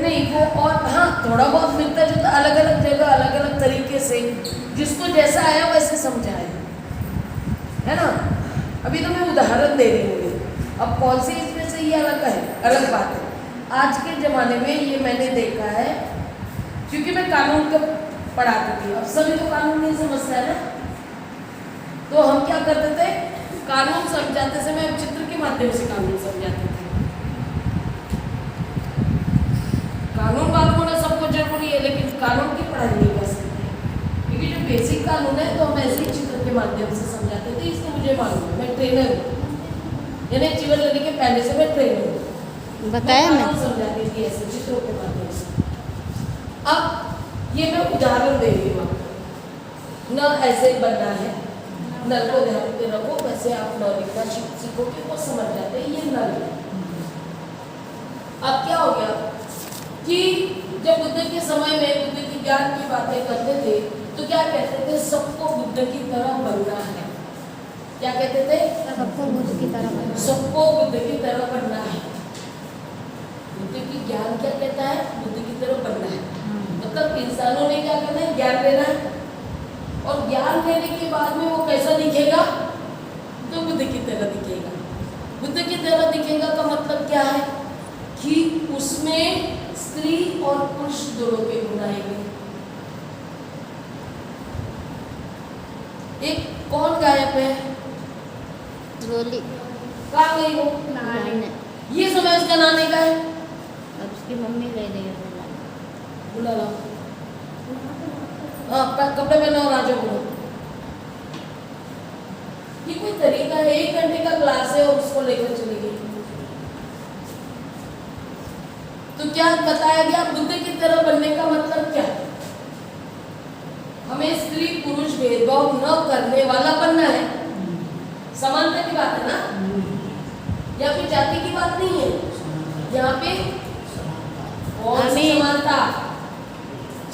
नहीं वो, और हाँ थोड़ा बहुत मिलता जुलता अलग अलग जगह अलग अलग तरीके से जिसको जैसा आया वैसे समझाए, है ना। अभी तो मैं उदाहरण दे रही हूँ, अब कौन सी इसमें से ये अलग है, अलग बात है। आज के ज़माने में ये मैंने देखा है, क्योंकि मैं कानून का पढ़ाती थी, अब सभी तो कानून नहीं समझता है ना, तो हम क्या करते थे, कानून समझाते समय हम चित्र के माध्यम से कानून समझाते थे। कानून मालूम होना सबको जरूरी है, लेकिन कानून की पढ़ाई नहीं कर सकते, क्योंकि जो बेसिक कानून है तो हम ऐसे ही चित्र के माध्यम से समझाते थे। इसलिए मुझे मालूम है, मैं ट्रेनर हूँ, यानी जीवन लेने के पहले से मैं ट्रेनर हूँ, बताया मैं समझाती थी ऐसे चित्रों के माध्यम से। अब ये मैं उदाहरण दे रही हूँ आपको, न ऐसे ही बनना है, नल को ध्यान पे रखो, वैसे आप न लिखना सीखोगे वो समझ जाते हैं ये नल। अब क्या हो गया कि जब बुद्ध के समय में बुद्ध की ज्ञान की बातें करते थे तो क्या कहते थे, सबको बुद्ध की तरह बनना है। क्या कहते थे, सबको बुद्ध की तरह बनना, सबको बुद्ध की तरह बनना है। बुद्ध की ज्ञान क्या कहता है, बुद्ध की तरह बनना है, मतलब इंसानों ने क्या करना है, ज्ञान लेना है, और ज्ञान लेने के बाद में वो कैसा दिखेगा, तो बुद्ध की तरह दिखेगा। बुद्ध की तरह दिखेगा का मतलब क्या है कि उसमें स्त्री और पुरुष दोनों के गुण आएंगे। एक कौन गायब है, रोली कहाँ गई वो, नहाने, ये समय उसका नहाने का है, अब उसकी मम्मी ले रही है बुला लो, हाँ कपड़े पहनो और आ जाओ बोलो। ये कोई तरीका है, 1 घंटे का क्लास है और उसको लेकर चली गई। तो क्या बताया गया, बुद्ध की तरह बनने का मतलब क्या है, हमें स्त्री पुरुष भेदभाव न करने वाला बनना है। समानता की बात है ना, या फिर जाति की बात नहीं है यहाँ पे, कौन सी समानता,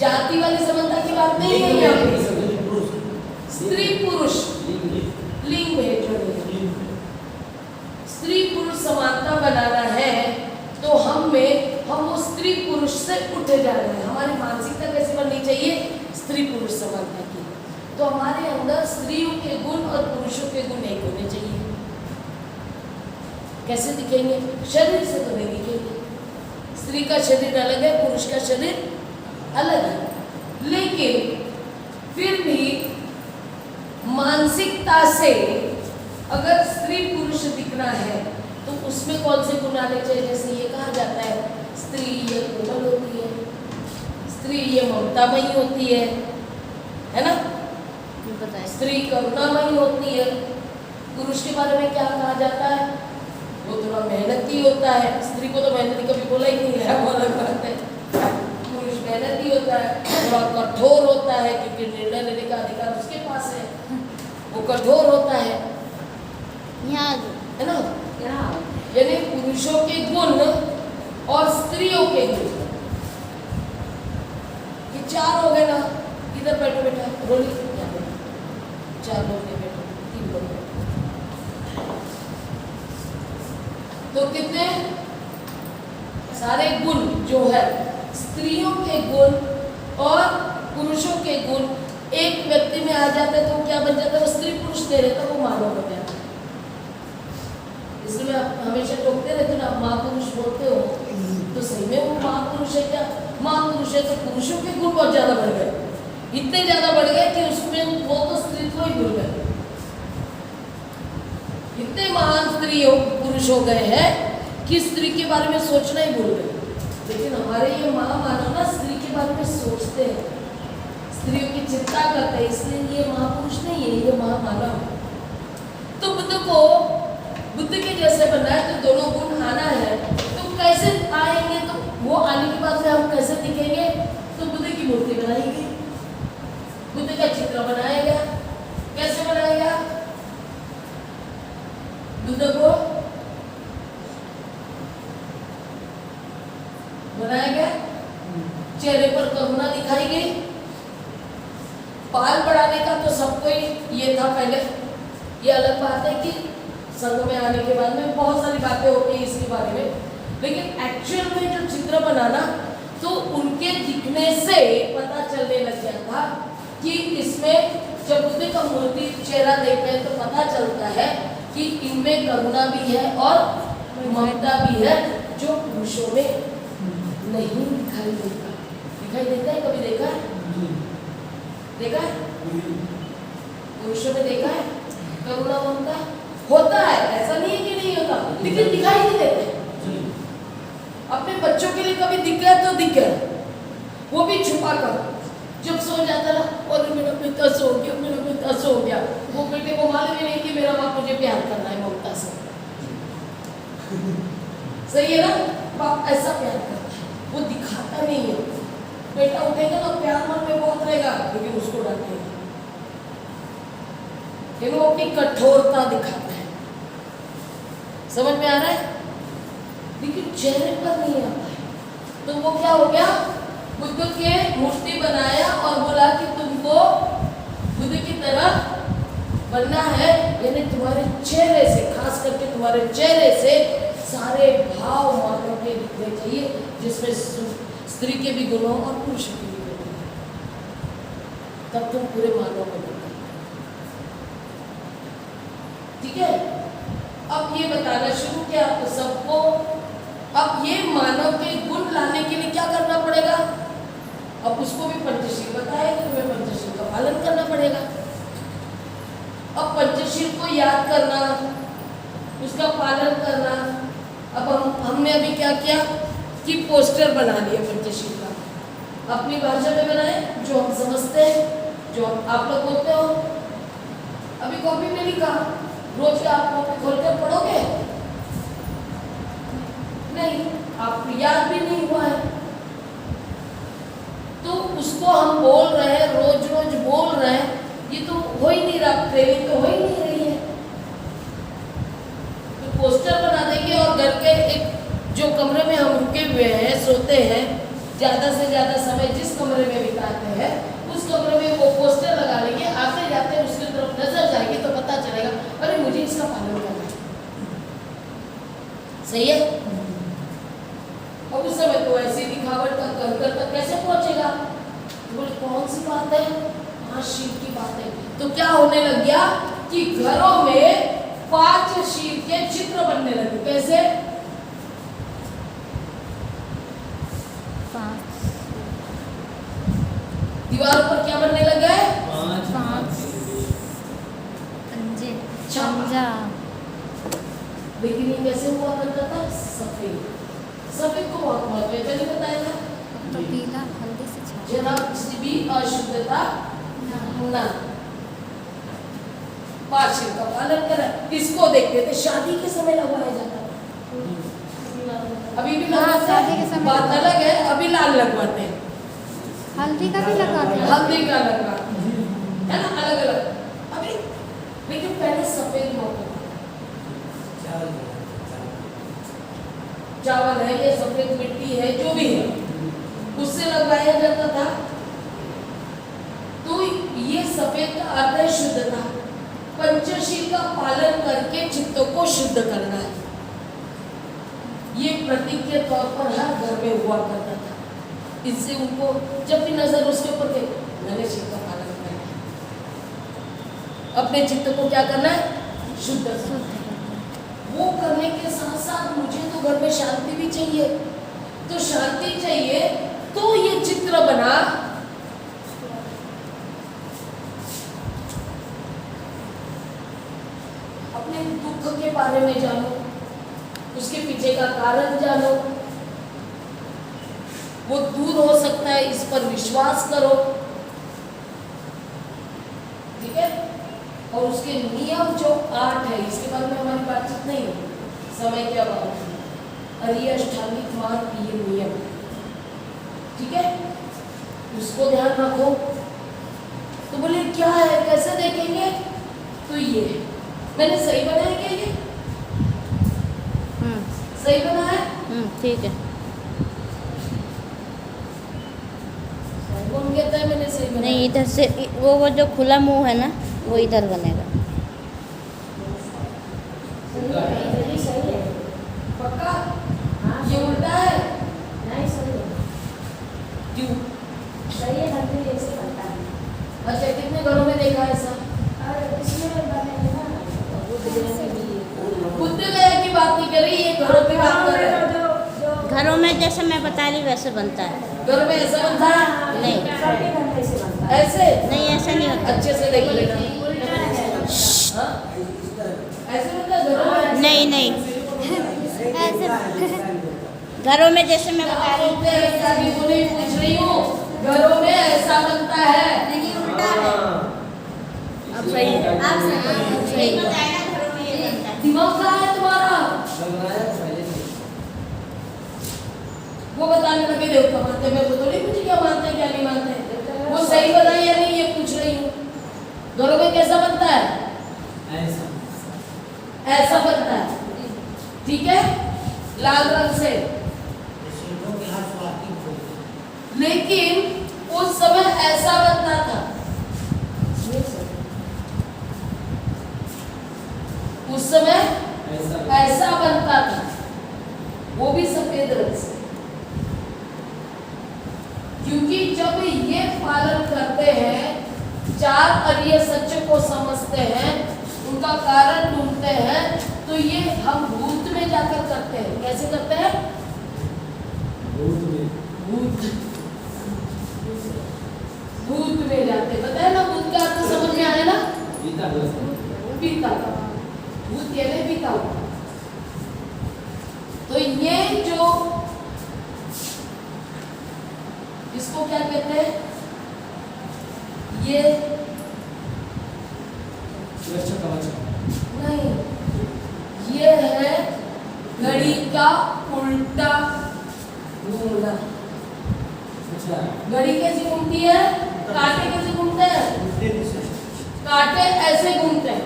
जाति वाली समानता की बात नहीं है यहाँ पे, स्त्री पुरुष लिंग भेद, स्त्री पुरुष समानता बनाना है तो हम वो स्त्री पुरुष से उठे जा रहे हैं। हमारी मानसिकता कैसे बननी चाहिए, स्त्री पुरुष समानता की, तो हमारे अंदर स्त्रियों के गुण और पुरुषों के गुण एक होने चाहिए। कैसे दिखेंगे, शरीर से तो नहीं दिखेंगे, स्त्री का शरीर अलग है, पुरुष का शरीर अलग है, लेकिन फिर भी मानसिकता से अगर स्त्री पुरुष दिखना है तो उसमें कौन से गुण आने चाहिए। जैसे ये कहा जाता है स्त्री ये कोमल होती है, स्त्री ये ममतामयी होती है ना, स्त्री करुणामयी होती है। पुरुष के बारे में क्या कहा जाता है, वो थोड़ा मेहनती होता है, स्त्री को तो मेहनती कभी बोला ही नहीं है, वो अलग बात है। पुरुष मेहनती होता है, थोड़ा कठोर होता है, क्योंकि निर्णय लेने का अधिकार उसके पास है, वो कठोर होता है ना। यानी पुरुषों के गुण और स्त्रियों के गुण, ये 4 हो गए ना। इधर बैठो बेटा, रोली 4 लोग बैठो, 3 लोग बैठो, तो कितने सारे गुण जो है, स्त्रियों के गुण और पुरुषों के गुण एक व्यक्ति में आ जाते हैं तो वो क्या बन जाता है, वो स्त्री पुरुष दे रहता है, वो मानव बन जाता है। इसलिए आप हमेशा टोकते रहते ना, माँ पुरुष बोलते हो, तो सही में वो माँ पुरुष है क्या, माँ पुरुष है तो पुरुषों के गुण बहुत ज्यादा बढ़ गए, इतने ज्यादा बढ़ गए कि उसमें वो तो स्त्रीत्व ही भूल गए, इतने महान स्त्री हो पुरुष हो गए हैं कि स्त्री के बारे में सोचना ही भूल गए। लेकिन हमारे ये महामानव ना स्त्री के बारे में सोचते हैं, स्त्रियों की चिंता करते हैं, इसलिए ये महापुरुष नहीं है, ये महामानव। तो बुद्ध के जैसे बनना है तो दोनों गुण आना है, तो कैसे आएंगे, तो वो आने के बाद में हम कैसे दिखेंगे, तो बुद्ध की मूर्ति बनाएंगे, बुद्ध का चित्र बनाएगा। कैसे बनाएगा, बुद्ध को बनाएगा, चेहरे पर करुणा दिखाई गई, बाल बढ़ाने का तो सबको ही ये था पहले, ये अलग बात है कि संघ में आने के बाद में बहुत सारी बातें होती है इसके बारे में, लेकिन एक्चुअल में जो चित्र बनाना तो उनके दिखने से पता चलने लग गया था कि इसमें जब बुद्ध का मूर्ति चेहरा देखते हैं तो पता चलता है कि इनमें करुणा भी है और ममता भी है, जो पुरुषों में नहीं दिखाई देता। दिखाई देता है? कभी देखा है? देखा है? पुरुषों में देखा है करुणा ममता? होता है, ऐसा नहीं है कि नहीं होता, लेकिन दिखाई नहीं देते। अपने बच्चों के लिए कभी दिख गया तो दिख गया, वो भी छुपा कर। जब सो जाता ना, और मेरा पिता सो गया, मेरा पिता सो गया, वो बेटे को मालूम ही नहीं कि मेरा बाप मुझे प्यार कर रहा है ममता से। सही है ना? बाप ऐसा प्यार करता है, वो दिखाता नहीं है। बेटा उठेगा ना, प्यार मन में बहुत रहेगा, लेकिन उसको डांटेगा, लेकिन वो अपनी कठोरता दिखाता है। समझ में आ रहा है? लेकिन चेहरे पर नहीं आता है। तो वो क्या हो गया, बुद्ध के मूर्ति बनाया और बोला कि तुमको बुद्ध की तरह बनना है, यानी तुम्हारे चेहरे से, खास करके तुम्हारे चेहरे से सारे भाव मानव के दिखने चाहिए, जिसमें स्त्री के भी गुण हो और पुरुष के भी गुण हो, तब तुम पूरे मानव में बनते। ठीक है? अब ये बताना शुरू किया आपको सबको। अब ये मानव के गुण लाने के लिए क्या करना पड़ेगा? अब उसको भी पंचशील बताया कि तुम्हें पंचशील का पालन करना पड़ेगा। अब पंचशील को याद करना, उसका पालन करना। अब हमने अभी क्या किया कि पोस्टर बना लिया पंचशील का, अपनी भाषा में बनाए, जो हम समझते हैं, जो आप लोग बोलते हो। अभी कॉपी में लिखा, रोज का आप कॉपी खोलकर पढ़ोगे? नहीं, आपको याद भी नहीं हुआ है। तो उसको हम बोल रहे हैं, रोज रोज बोल रहे हैं, ये तो हो ही नहीं रहा, ट्रेनिंग तो हो ही नहीं रही है। तो पोस्टर बना देंगे और घर के एक जो कमरे में हम रुके हुए हैं, सोते हैं, ज़्यादा से ज़्यादा समय जिस कमरे में बिताते हैं, उस कमरे में वो पोस्टर लगा लेंगे। आते जाते उसकी तरफ नजर जाएगी तो पता चलेगा, अरे मुझे इसका पालन करना है। सही है? और उस समय तो ऐसी दिखावट का घर तक कैसे पहुंचेगा? तो बोले कौन सी बात है? हाँ, शिव की बात है। तो क्या होने लग गया कि घरों में 5 शिव के चित्र बनने लगे। कैसे? 5 दीवारों पर क्या बनने लग गए? 5 पंजे छापा। लेकिन ये कैसे हुआ करता था? सफेद। सफेद को बहुत महत्व है, चलिए बताएगा। तो पीला हल्दी से छाप, जरा किसी भी अशुद्धता ना, 5 शिव का पालन करें। इसको देखते थे, शादी के समय लगवाया जाता था, अभी भी लगवाते शादी के हैं, समय बात अलग है। अभी लाल लगवाते हैं, हल्दी का भी लगाते हैं, हल्दी का लगवाते हैं, है ना, अलग अलग अभी। लेकिन पहले सफेद होता था। चावल है या सफेद मिट्टी है, जो भी है, उससे लगवाया जाता था। तो ये सफेद का अर्थ है शुद्धता। पंचशील का पालन करके चित्त को शुद्ध करना है। ये प्रतीक के तौर पर हर घर में हुआ करता था। इससे उनको जब भी नजर उसके ऊपर थे, मैंने शिव का पालन करना है, अपने चित्त को क्या करना है? शुद्ध करना है। वो करने के साथ साथ मुझे तो घर में शांति भी चाहिए। तो शांति चाहिए तो ये चित्र बना। अपने दुख के बारे में जानो, उसके पीछे का कारण जानो, वो दूर हो सकता है, इस पर विश्वास करो। ठीक है? और उसके नियम जो 8 है, इसके बारे में हमारी बातचीत नहीं है समय के अभाव में। अरिय अष्टांगिक मार्ग की ये नियम, ठीक है, उसको ध्यान रखो। तो बोले क्या है, कैसे देखेंगे? तो ये मैंने सही बनाया क्या? ये सही बना है? ठीक है। कौन कहता है मैंने सही बनाया? नहीं, इधर से वो जो खुला मुंह है ना, वो इधर बनेगा। पक्का? ये उल्टा है? नहीं, सही है। घरों में जैसे मैं बता रही वैसे बनता है। घर में ऐसा बनता है? नहीं ऐसे नहीं, ऐसा नहीं होता। अच्छे से देख लेना। हाँ? ऐसे बनता है घरों में? नहीं नहीं, ऐसे घरों में जैसे मैं बता रही हूँ। ऐसा भी वो नहीं पूछ रही हूँ, घरों में ऐसा बनता है। नहीं, उल्टा है। अब सही है, आप सही बताया, घरों में ये बनता है। दिमाग कहाँ है तुम्हारा? वो बताने लगे देवता मानते हैं, मैं तो थोड़ी पूछी क्या मानते हैं क्या नहीं मानते हैं। वो सही बताई या नहीं ये पूछ रही हूँ। घरों में कैसा बनता है? ऐसा बनता है, ठीक है, लाल रंग से। लेकिन उस समय ऐसा बनता था, उस समय ऐसा बनता था, वो भी सफेद रंग से। क्योंकि जब ये पालन करते हैं, चार अरिय सत्य को समझते हैं, उनका कारण ढूंढते हैं, तो ये हम भूत में जाकर करते हैं। कैसे करते हैं? भूत में जाते हैं। बताए ना, भूत का अर्थ समझ में आया ना? बीता हुआ, भूत कहने बीता हुआ। तो ये जो इसको क्या कहते हैं? ये नहीं, ये है घड़ी का उल्टा घूमना। घड़ी कैसी घूमती है? कांटे कैसे घूमते हैं? कांटे ऐसे घूमते हैं।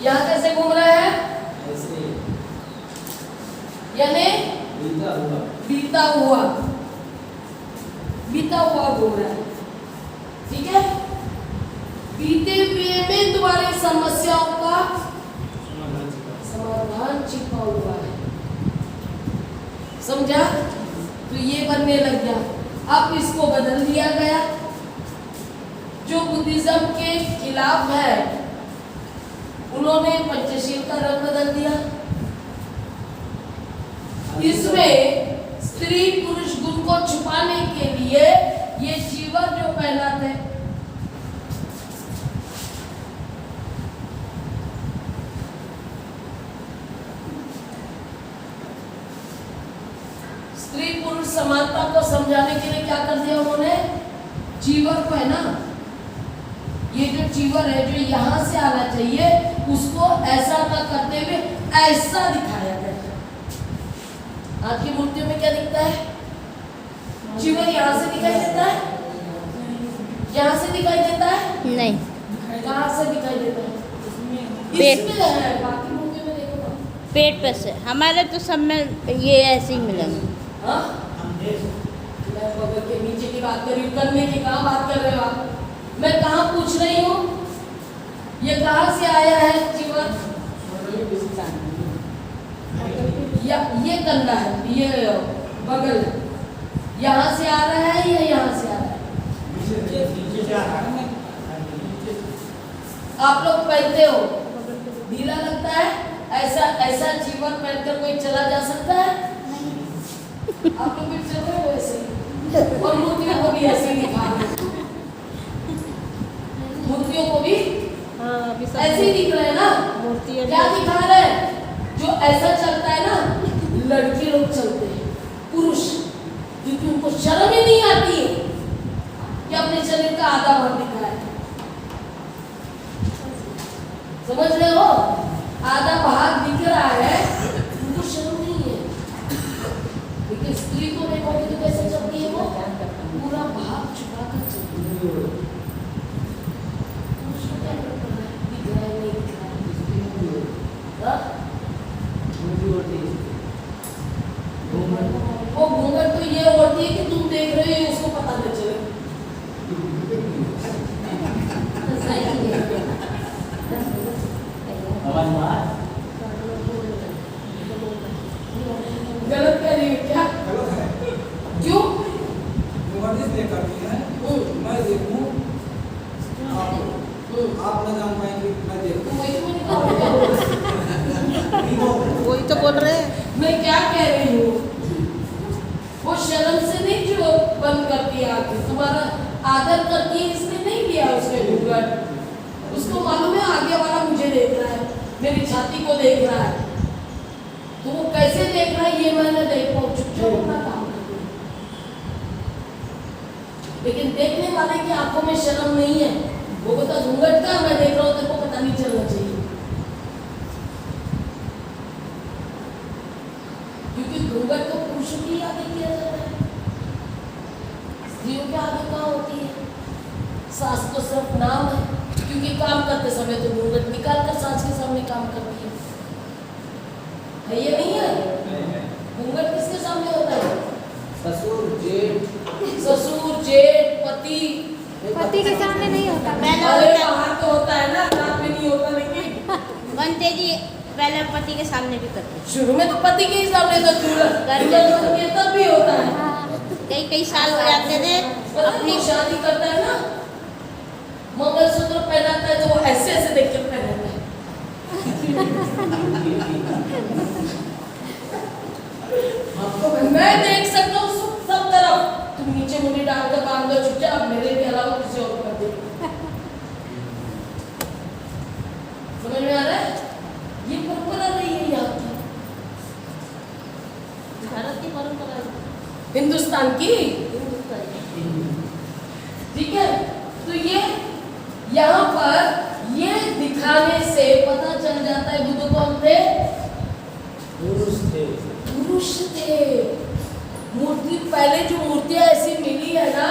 यहाँ कैसे घूम रहे हैं? यानी बीता हुआ घूम रहा है, ठीक है। बीते हुए में तुम्हारी समस्याओं का समाधान छिपा हुआ है, समझा? तो ये बनने लग गया। अब इसको बदल दिया गया, जो बुद्धिज्म के खिलाफ है उन्होंने पंचशील का रंग बदल दिया। इसमें स्त्री पुरुष गुण को छुपाने के लिए ये जीवर जो पहनाते हैं, स्त्री पुरुष समानता को समझाने के लिए क्या कर दिया उन्होंने? जीवर को है ना, ये जो जीवर है जो यहाँ से आना चाहिए, उसको ऐसा न करते हुए ऐसा दिखाया गया। आज की मूर्तियों में क्या दिखता है? जीवन यहाँ से दिखाई देता है, यहाँ से दिखाई देता है, नहीं, कहाँ से दिखाई देता है? पेट। इसमें है, बाकी मूर्तियों में देखो ना। पेट पे से। हमारे तो सब में ये ऐसे ही मिलेंगे। हाँ? मैं बगल के नीचे की बात कर रही हूँ, करने की कहाँ बात कर रहे हो आप? मैं कहाँ पूछ रही हूँ? ये कहाँ से आया है जीवन? या ये कंधा है, ये बगल है, यहाँ से आ रहा है या यहाँ से आ रहा है? आप लोग पहनते हो, ढीला लगता है, ऐसा ऐसा जीवन पहनकर कोई चला जा सकता है? आप लोग भी चल रहे हो ऐसे, और मूर्तियों को भी ऐसे ही दिखा रहे हो। मूर्तियों को भी ऐसे ही दिख रहे हैं ना? क्या दिखा रहे हैं? जो ऐसा चलता है ना, लड़के लोग चलते हैं, पुरुष, क्योंकि उनको शर्म ही नहीं आती है कि अपने शरीर का आधा भाग दिख रहा है। समझ रहे हो? आधा भाग दिख रहा है, उनको शर्म नहीं है। लेकिन स्त्री को देखोगे तो कैसे चलती है? वो पूरा भाग छुपा कर चलती है। वो घूंघट तो ये ओढ़ती है कि तुम देख रहे हो, उसको पता न चले। गलत कह रही हो क्या? क्यों? मैं देखूं, आप न जान पाएंगे, मैं देखूं। वही तो मैंने बोल रहे हैं। मैं क्या कह रही हूँ, वो शर्म से नहीं जो बंद करती है आके, तुम्हारा आदर करती है इसलिए नहीं लिया उसने घूंघट। उसको मालूम है आगे वाला मुझे देख रहा है, मेरी छाती को देख रहा है, तो वो कैसे देख रहा है ये मैंने देख पाऊँ, चुपचाप अपना काम करती है। लेकिन देखने वाले की आंखों में शर्म नहीं है, वो बता घूंघट का मैं देख रहा हूँ, तेरे को पता नहीं चलना चाहिए, क्योंकि घूंघट तो पुरुषों के आगे किया जाता है, स्त्रियों के आगे कहाँ होती है। सास तो सिर्फ नाम है, क्योंकि काम करते समय तो घूंघट निकाल कर सास के सामने काम करती है ये नहीं है। घूंघट किसके सामने होता है? ससुर जेठ, ससुर जेठ पति। पति के सामने नहीं होता। अरे बाहर तो होता है ना, रात में नहीं होता। लेकिन बनते जी पहले पति के सामने भी करते हैं। शुरू में तो पति के ही सामने तो तब भी होता है। कई कई साल हो जाते थे अपनी शादी करता है ना, मंगलसूत्र पहनाता है तो वो ऐसे ऐसे देख कर पहनाता है। मैं देख सकता हूँ सब तरफ, तुम नीचे मुड़ी डालकर बांध दो चुपचाप, मेरे के अलावा किसी और को दे। समझ में आ रहा है? ये परंपरा रही है यहाँ की, भारत की परंपरा है। हिंदुस्तान की। ठीक है, तो ये यहाँ पर ये दिखाने से पता चल जाता है बुद्ध कौन थे? पुरुष थे। मूर्ति पहले जो मूर्तियां ऐसी मिली है ना,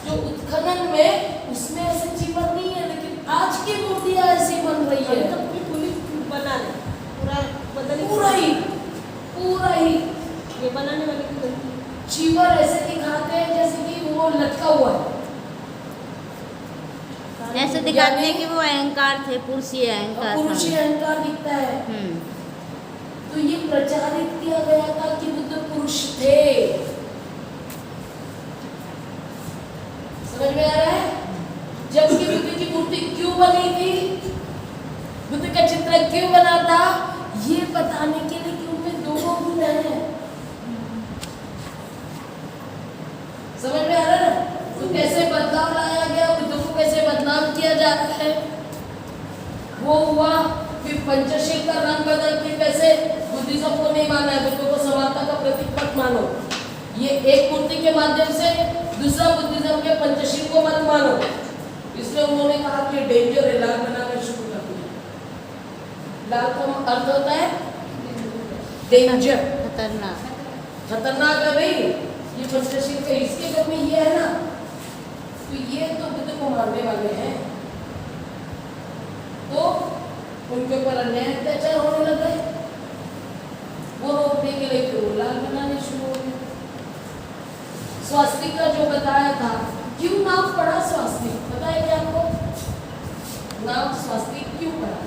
जो उत्खनन में, उसमें ऐसे चिवर नहीं है, लेकिन आज की मूर्तियां ऐसी बन रही है। तो पूरी बना ले, पूरा बदल पूरा ही ये बनाने वाले की गलती है। चिवर ऐसे दिखाते हैं जैसे कि वो लटका हुआ है, ऐसे दिखाते हैं कि वो अहंकार थे, पुरुषी अहंकार था। पुरुषी अहंकार दिखता है। तो ये प्रचारित किया गया था कि बुद्ध पुरुष थे। समझ में आ रहा है? जबकि बुद्ध की मूर्ति क्यों बनी थी, बुद्ध का चित्र क्यों बना था, ये बताने के लिए कि उनमें दोनों गुण हैं। समझ में आ रहा है? तो कैसे बदलाव लाया गया, बुद्ध को कैसे बदनाम किया जाता है, वो हुआ। फिर पंचशील का रंग बदल के कैसे बुद्धिज्म को नहीं माना है, बुद्ध को समानता का प्रतीक मत मानो, ये एक मूर्ति के माध्यम से दूसरा बुद्धिज्म के पंचशील को मत मानो, इसलिए उन्होंने कहा कि डेंजर है, लाल बनाना शुरू कर दिया। लाल का अर्थ होता है डेंजर, खतरनाक है भाई। ये पंचशील का इसके घर में ये है ना, तो ये तो बुद्ध को मानने वाले हैं, तो उनके ऊपर अन्याय अत्याचार होने लगे। वो रोकने के लिए फिर लाल बनाने शुरू हो गए। स्वास्तिक का जो बताया था, क्यों नाम पड़ा स्वास्तिक, पता है क्या आपको? नाम स्वास्तिक क्यों पड़ा?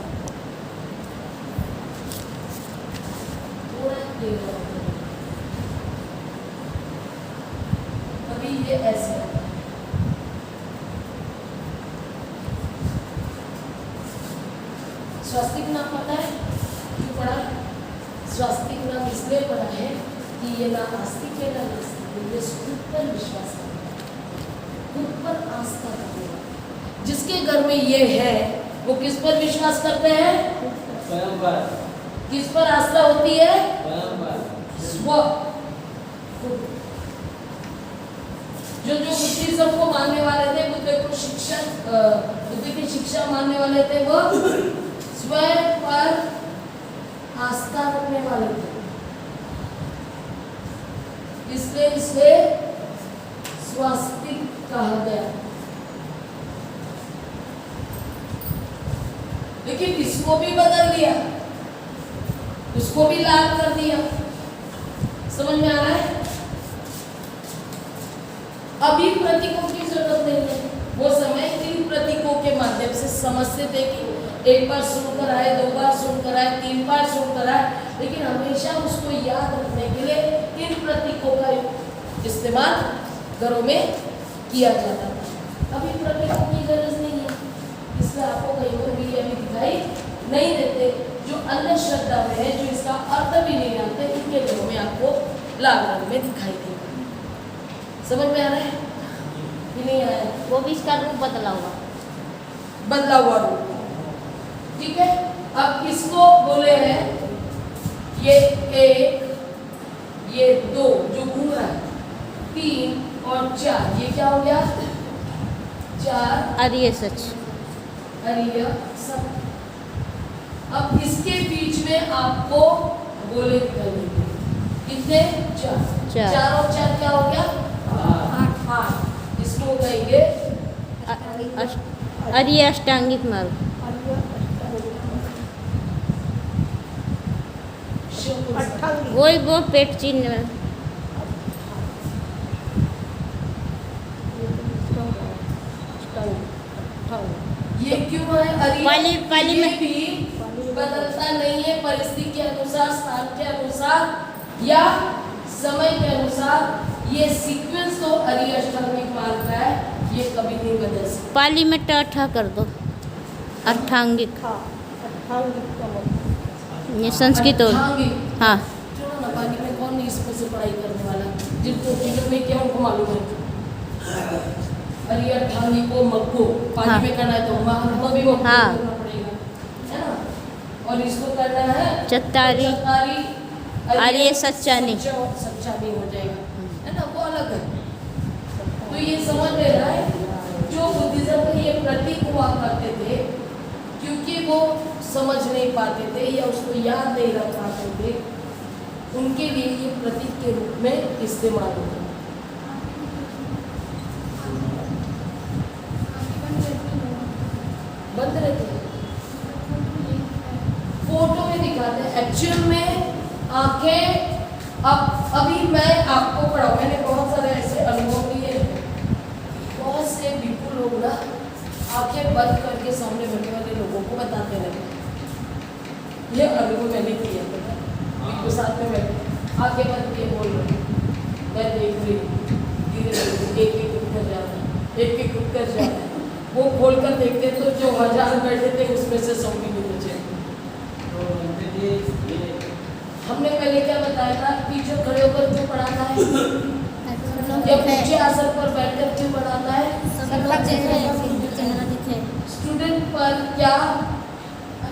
अभी ये ऐसे है। स्वास्तिक नाम पता है क्यों पड़ा? स्वास्तिक नाम इसलिए पड़ा है कि ये नाम आस्तिक है ना नास्तिक, ये खुद पर विश्वास करता है, खुद पर आस्था करने वाला। जिसके घर में ये है वो किस पर विश्वास करते हैं? स्वयं पर। किस पर आस्था होती है? स्वयं पर। स्व। जो बुद्धिज्म को मानने वाले थे, बुद्ध की शिक्षा मानने वाले थे, वो स्वयं पर आस्था रखने वाले थे, इसलिए इसे स्वास्तिक कहा गया। लेकिन इसको भी बदल दिया, उसको भी लाल कर दिया। समझ में आ रहा है? अभी प्रतीकों की जरूरत नहीं है, वो समय 3 प्रतीकों के माध्यम से समझते थे कि एक बार सुनकर आए, 2 बार सुनकर आए, 3 बार सुनकर आए, लेकिन हमेशा उसको याद रखने के लिए 3 प्रतीकों का इस्तेमाल घरों में किया जाता था। अभी प्रतीकों की जरूरत नहीं है, इसलिए आपको कहीं पर भी अभी दिखाई नहीं देते। जो अंधश्रद्धा में है, जो इसका अर्थ भी नहीं जानते, इनके घरों में आपको लाल रंग में दिखाई देगा। समझ में आ रहा है कि नहीं आया? वो भी इसका रूप बदला हुआ। बदला हुआ रूप, ठीक है। अब इसको बोले हैं ये 1, ये 2 जो घूम रहा है, 3 और 4, ये क्या हो गया? 4 अरिय सच। अरिय सत्य। अब इसके बीच में आपको गोले करने हैं। कितने? 4। 4 और 4 क्या हो गया? 8। इसको कहेंगे अरिय अष्टांगिक मार्ग। वो पेट चिन्ह में। ये क्यों है? अरिय पाली ये में भी बदलता नहीं है, परिस्थिति के अनुसार, स्थान के अनुसार या समय के अनुसार। ये सीक्वेंस तो अरिय अष्टांगिक मार्ग का है, ये कभी नहीं बदल सकता। पाली में ट कर दो, अष्टांगिक। ये संस्कृत हो। अष्टांगिक। हाँ, चलो ना, पाली में कौन इसमें से पढ़ाई करने वाला, जिनको जिलों में क्या उनको मालूम है। अरिय अष्टांगिक को मग्गो पाली हाँ। में करना है तो मग्गो भी मग्गो हाँ। करना पड़ेगा, है ना। और इसको करना है चत्तारी आर्य सच्चानी। सच्चानी हो जाएगा, है ना, वो अलग है। तो ये समझ में रहा है, जो बुद्धिज्म में ये प्रतीक हुआ करते थे, क्योंकि वो समझ नहीं पाते थे या उसको याद नहीं रख पाते थे, उनके लिए ये प्रतीक के रूप में इस्तेमाल होता है। बंद रहते हैं, फोटो में दिखाते हैं, एक्चुअल में आंखें। अब अभी मैं आपको पढ़ाऊं, मैंने बहुत सारे ऐसे अनुभव किए हैं। बहुत से बिल्कुल लोग ना आंखें बंद करके सामने बैठे वाले लोगों को बताते रहते हैं। ये अनुभव मैंने किया, पता बिल्कुल साथ में बैठे आंखें बंद किए बोल रहे, मैं देख रही हूँ, धीरे धीरे एक एक उठ कर जाता है, एक एक उठ कर जाता है। वो खोल कर देखते तो जो 1000 बैठे थे उसमें से 100 भी नहीं बचे। हमने पहले क्या बताया था? टीचर खड़े होकर क्यों पढ़ाता है या ऊंचे आसन पर बैठकर क्यों पढ़ाता है? स्टूडेंट पर क्या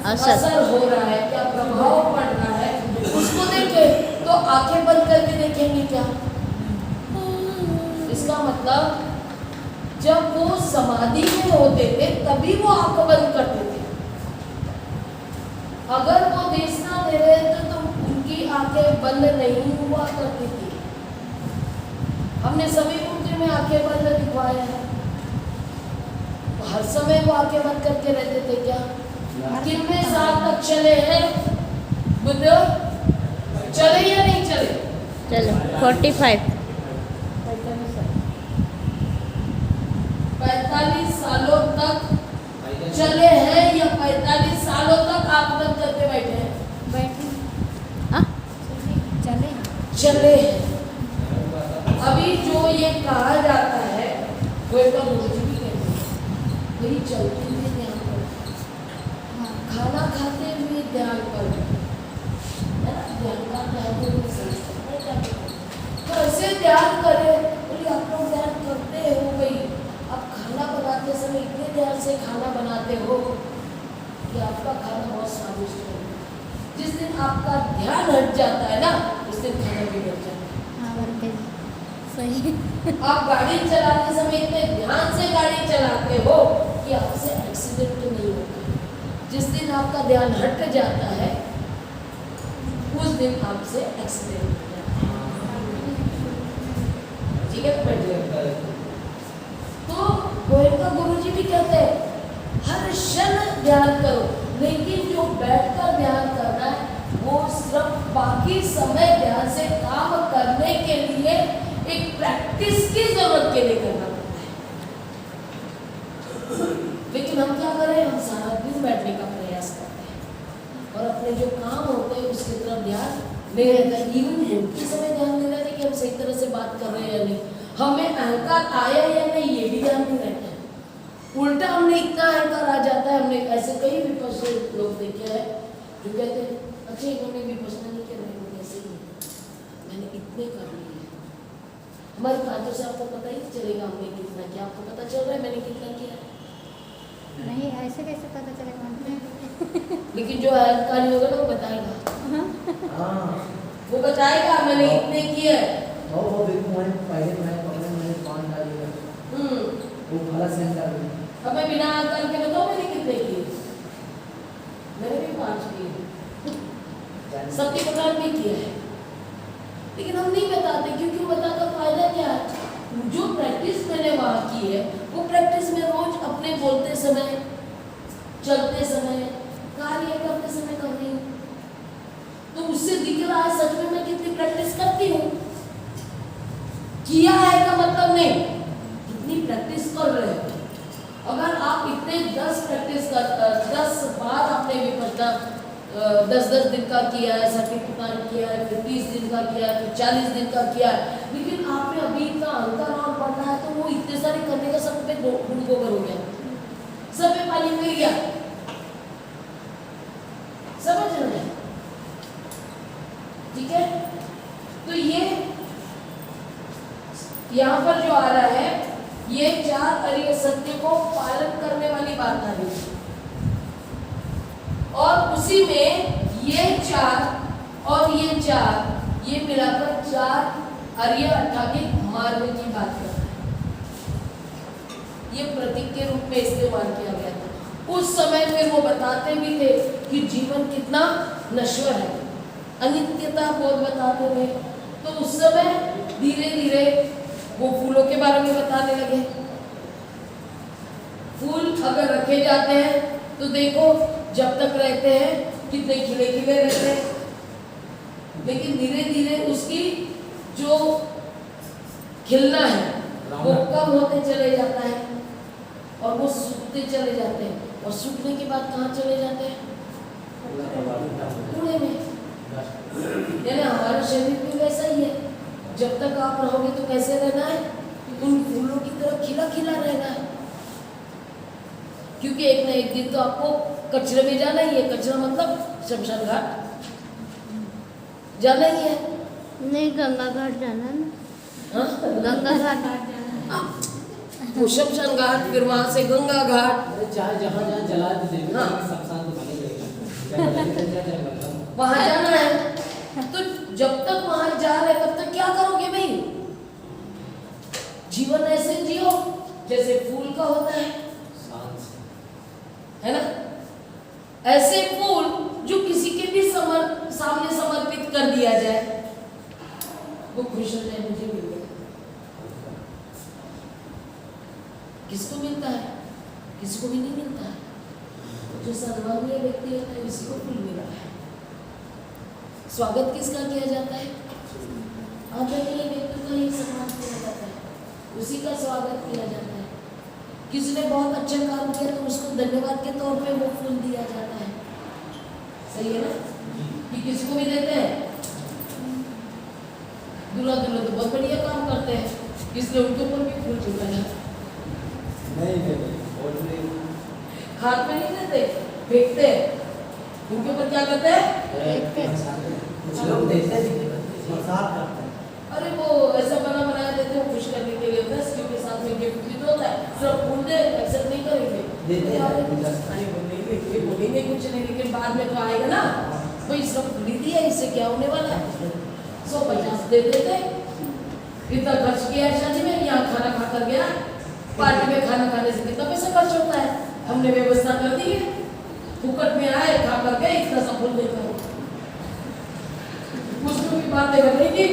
असर हो रहा है, क्या प्रभाव पड़ रहा है, उसको देखे। तो आंखें बंद करके देखेंगे क्या? इसका मतलब जब वो समाधि में होते थे तभी वो आंख बंद करते थे। अगर वो देशना दे रहे थे तो उनकी आंखें बंद नहीं हुआ करती थी। हमने सभी मुद्दे में आंखें बंद दिखवाया है, हर समय वो आंखें बंद करके रहते थे क्या? कितने साल तक चले हैं बुद्ध? चले या नहीं चले? चलो 45। 45 सालों तक चले हैं या 45 सालों तक आप बंद करके बैठे हैं? हाँ? चले हैं। अभी जो ये कहा जाता है वो एक गुरुजी भी कहते हैं, वही चलते हुए ध्यान करो, खाना खाते हुए ध्यान करो, है ना। ध्यान का ध्यान कैसे ध्यान करें? बोले आप लोग ध्यान करते हो भाई, आप खाना बनाते समय इतने ध्यान से खाना बनाते हो कि आपका खाना बहुत स्वादिष्ट है। जिस दिन आपका ध्यान हट जाता है ना, उस दिन खाना बिगड़ जाता है। सही। आप गाड़ी चलाते समय इतने ध्यान से गाड़ी चलाते हो कि आपसे एक्सीडेंट नहीं होता। जिस दिन आपका ध्यान हट जाता है उस दिन आपसे एक्सीडेंट हो जाता है। ठीक है, बैठ जाइए। तो गोयनका गुरुजी भी कहते हैं हर क्षण ध्यान करो, लेकिन जो बैठकर ध्यान करना है वो सिर्फ बाकी समय ध्यान से काम करने के लिए एक प्रैक्टिस की जरूरत के लिए करना पड़ता है। लेकिन हम क्या करें? हम सारा दिन बैठने का प्रयास करते हैं और अपने जो काम होते हैं उसकी तरफ ध्यान नहीं रहता। इवन बोलते समय ध्यान नहीं रहता कि हम सही तरह से बात कर रहे हैं या नहीं, हमें अहंकार आया या नहीं ये भी ध्यान नहीं रहता है। उल्टा हमने इतना अहंकार आ जाता है। हमने ऐसे कई विपश्चित लोग देखे हैं जो कहते हैं अच्छा इन्होंने भी प्रश्न नहीं किया, नहीं ऐसे ही मैंने इतने कर लिए। हमारे खातों से आपको पता ही नहीं चलेगा हमने कितना किया। आपको पता चल रहा है मैंने कितना किया है? नहीं, ऐसे कैसे पता चलेगा हमने? लेकिन जो अहंकारी होगा ना वो बताएगा। हाँ वो बताएगा मैंने इतने किए। वो बिल्कुल मैंने पहले मैं पकड़े मैंने 5 डाली वो भला सेंड कर दिया। अब मैं बिना अहंकार के बताऊं मैंने कितने किए? मैंने भी 5 किए, सबके प्रकार भी किया है, लेकिन हम नहीं बताते क्योंकि वो बताकर फायदा क्या है? जो प्रैक्टिस मैंने वहाँ की है वो प्रैक्टिस में रोज अपने बोलते समय, चलते समय, कार्य करते समय कर रही हूँ, तो उससे दिख रहा है सच में मैं कितनी प्रैक्टिस करती हूँ। किया है का मतलब नहीं, कितनी प्रैक्टिस कर रहे हो। अगर आप इतने 10 बार आपने विपश्यना 10 दिन का किया है, सर्टिफिकेट किया है, फिर 30 दिन का किया है, फिर 40 दिन का किया है, लेकिन आप में अभी इतना अहंकार और बढ़ रहा है तो वो इतने सारे करने का सब पे गुण गोबर हो गया, सब पे पानी मिल गया। समझ रहे हैं? ठीक है, तो ये यहाँ पर जो आ रहा है ये 4 अरिय सत्य को पालन करने वाली बात आ रही है, और उसी में ये 4 और ये 4 ये मिलाकर 4 अरिय अठागिक मार्ग की बात करता है। ये प्रतीक के रूप में इस्तेमाल किया गया था उस समय। फिर वो बताते भी थे कि जीवन कितना नश्वर है, अनित्यता बोध बताते थे। तो उस समय धीरे धीरे वो फूलों के बारे में बताने लगे। फूल अगर रखे जाते हैं तो देखो जब तक रहते हैं कितने खिले खिले रहते हैं, लेकिन धीरे धीरे उसकी जो खिलना है वो कम होते चले जाता है और वो सूखते चले जाते हैं, और सूखने के बाद कहाँ चले जाते हैं? कूड़े में। यानी हमारा शरीर भी वैसा ही है, जब तक आप रहोगे तो कैसे रहना है? उन फूलों की तरह खिला खिला रहना है, क्योंकि एक ना एक दिन तो आपको कचरे में जाना ही है। कचरा मतलब शमशान घाट जाना ही है। नहीं, गंगा घाट जाना ना। हाँ? गंगा घाट जाना। वो शमशान घाट, फिर वहां से गंगा घाट, चाहे जहाँ जहाँ जला दीजिए हाँ। शमशान तो बने रहेगा। वहां जाना है। तो जब तक वहां जा रहे तब तक क्या करोगे भाई? जीवन ऐसे जियो जैसे फूल का होता है ना? ऐसे फूल जो किसी के भी सामने समर्पित कर दिया जाए वो खुश हो जाए, मुझे मिल गया। किसको मिलता है? किसी को भी नहीं मिलता है। जो सम्मानीय व्यक्ति होता है उसी को फूल मिला है। स्वागत किसका किया जाता है? आदरणीय व्यक्ति का ही सम्मान किया जाता है, उसी का स्वागत किया जाता है। किसी ने बहुत अच्छा काम किया तो उसको धन्यवाद के तौर पे वो फूल दिया जाता है। सही है ना? कि किसी को भी देते हैं। दूल्हा दुल्हन तो बहुत बढ़िया काम करते हैं, इसलिए उनके ऊपर भी फूल चढ़ाया। नहीं हाथ में नहीं देते, फेंकते हैं। उनके ऊपर क्या करते हैं? कुछ लोग देते हैं मजाक करते हैं। अरे वो ऐसा बना बनाया देते हैं, खुश करने के लिए होता है, इसके साथ में गिफ्ट भी तो होता है। सिर्फ फूल दे एक्सेप्ट नहीं करेंगे, देते हैं। अरे बोलेंगे कुछ नहीं, लेकिन बाद में तो आएगा ना भाई इसका फूल दिया, इससे क्या होने वाला है? 150 दे देते, इतना खर्च किया है शादी में, यहाँ खाना खा कर गया, पार्टी में खाना खाने से कितना पैसा खर्च होता है, हमने व्यवस्था कर दी है, फुकट में आए खा कर गए, इतना सब फूल देकर उसको भी बातें कर रही थी,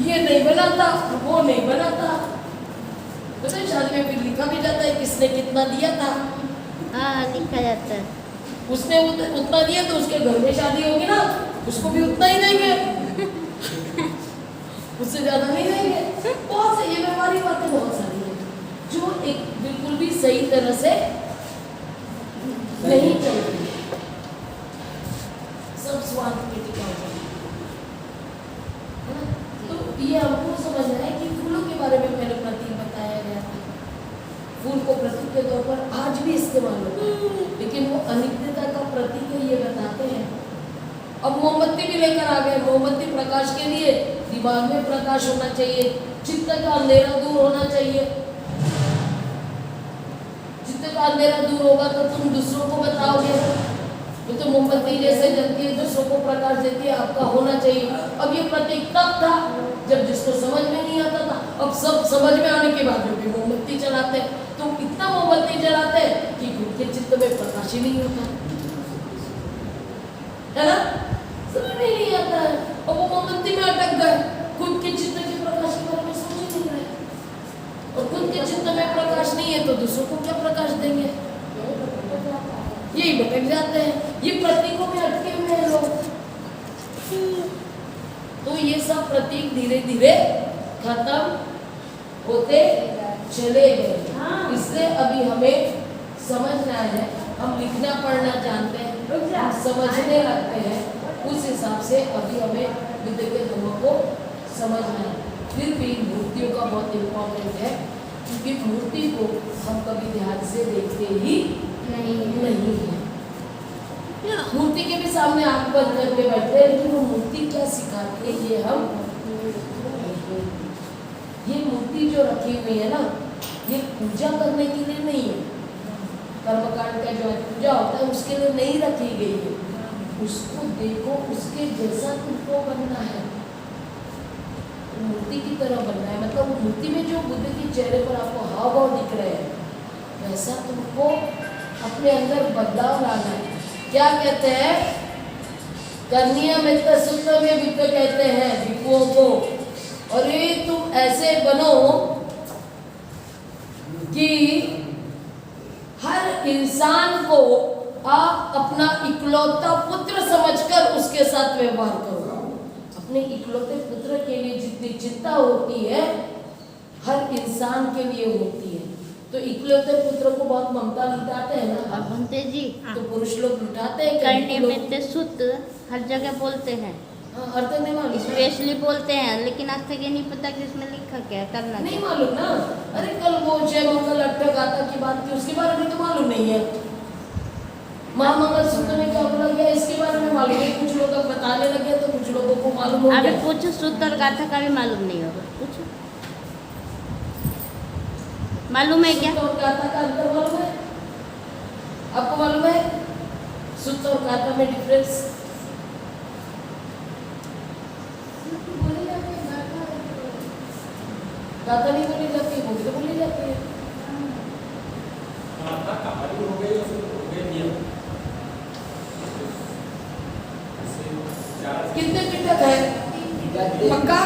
ये नहीं बनाता, वो नहीं बनाता। पता है शादी में फिर लिखा भी जाता है किसने कितना दिया था। हाँ, लिखा जाता है। उसने उतना दिया तो उसके घर में शादी होगी ना, उसको भी उतना ही देंगे, उससे ज्यादा नहीं देंगे। बहुत सही है, व्यापारी बातें बहुत सारी है जो एक बिल्कुल भी सही तरह से नहीं चलती, सब स्वार्थ पे टिका हुआ है ना? तो ये हमको समझना है कि फूलों के बारे में पहले प्रतीक बताया गया था। फूल को प्रतीक के तौर पर आज भी इस्तेमाल होता है, लेकिन वो अनित्यता का प्रतीक है ये बता अब मोमबत्ती भी लेकर आ गए। मोमबत्ती प्रकाश के लिए दिमाग में प्रकाश होना चाहिए, चित्त का अंधेरा दूर होना चाहिए। चित्त का अंधेरा दूर होगा तो तुम दूसरों को बताओगे। ये तो मोमबत्ती जैसे जलती है, दूसरों को प्रकाश देती है, आपका होना चाहिए। अब ये प्रतीक तब था जब जिसको समझ में नहीं आता था। अब सब समझ में आने के बाद भी मोमबत्ती चलाते हैं, तो इतना मोमबत्ती जलाते हैं कि खुद के चित्त में प्रकाश ही नहीं होता है ना, समझ में नहीं आता है। और वो मोमबत्ती में अटक गए, खुद के चित्त के प्रकाश के बारे में सोच ही नहीं रहे। और खुद के चित्त में प्रकाश नहीं है तो दूसरों को क्या प्रकाश देंगे? यही भटक जाते हैं, ये प्रतीकों में अटके हुए हैं लोग। तो ये सब प्रतीक धीरे धीरे खत्म होते चले गए। इसलिए अभी हमें समझना है, हम लिखना पढ़ना जानते हैं, हम समझने लगते हैं, उस हिसाब से अभी हमें विद्या के धर्म को समझना है। फिर भी मूर्तियों का बहुत इम्पोर्टेंट है, क्योंकि मूर्ति को हम कभी ध्यान से देखते ही नहीं है। मूर्ति के भी सामने आंख बंद करके बैठते हैं, लेकिन वो मूर्ति क्या सिखाती है ये हम ये मूर्ति जो रखी हुई है ना, ये पूजा करने के लिए नहीं है। कर्मकांड का जो पूजा होता है उसके लिए नहीं रखी गई है। उसको देखो, उसके जैसा तुमको बनना है, मूर्ति की तरह बनना है। मतलब वो मूर्ति में जो बुद्ध के चेहरे पर आपको हाव भाव दिख रहे हैं, वैसा तुमको अपने अंदर बदलाव लाना है। क्या कहते हैं? कन्या मित्र सूत्र में भी तो कहते हैं भिक्षुओं को, अरे तुम ऐसे बनो कि हर इंसान को आप अपना इकलौता पुत्र समझकर उसके साथ व्यवहार करो। अपने इकलौते पुत्र के लिए जितनी चिंता होती है, हर इंसान के लिए होती है। तो इकलौते पुत्र को बहुत ममता लुटाते हैं ना, और बनते जी तो पुरुष लोग लुटाते हैं। करने में ते सूत्र हर जगह बोलते हैं, अर्थ नहीं मालूम, स्पेशली बोलते हैं, लेकिन आज तक ये नहीं पता कि इसमें लिखा क्या है, करना नहीं क्या। मालूम ना। अरे कल वो जय मंगल अट्ठ गाथा की बात की, उसके बारे में तो मालूम नहीं है। महामंगल सूत्र में क्या बोला गया इसके बारे में मालूम है। कुछ लोग अब बताने लगे तो कुछ लोगों को मालूम हो अभी गया। पूछो सूत्र और गाथा का भी मालूम नहीं होगा, पूछो मालूम है क्या? सूत्र और गाथा का अंतर मालूम है? आपको मालूम है सूत्र और गाथा में डिफरेंस? गाथा नहीं बोली जाती है, बोली तो बोली जाती है। कितने पिटक है? पक्का?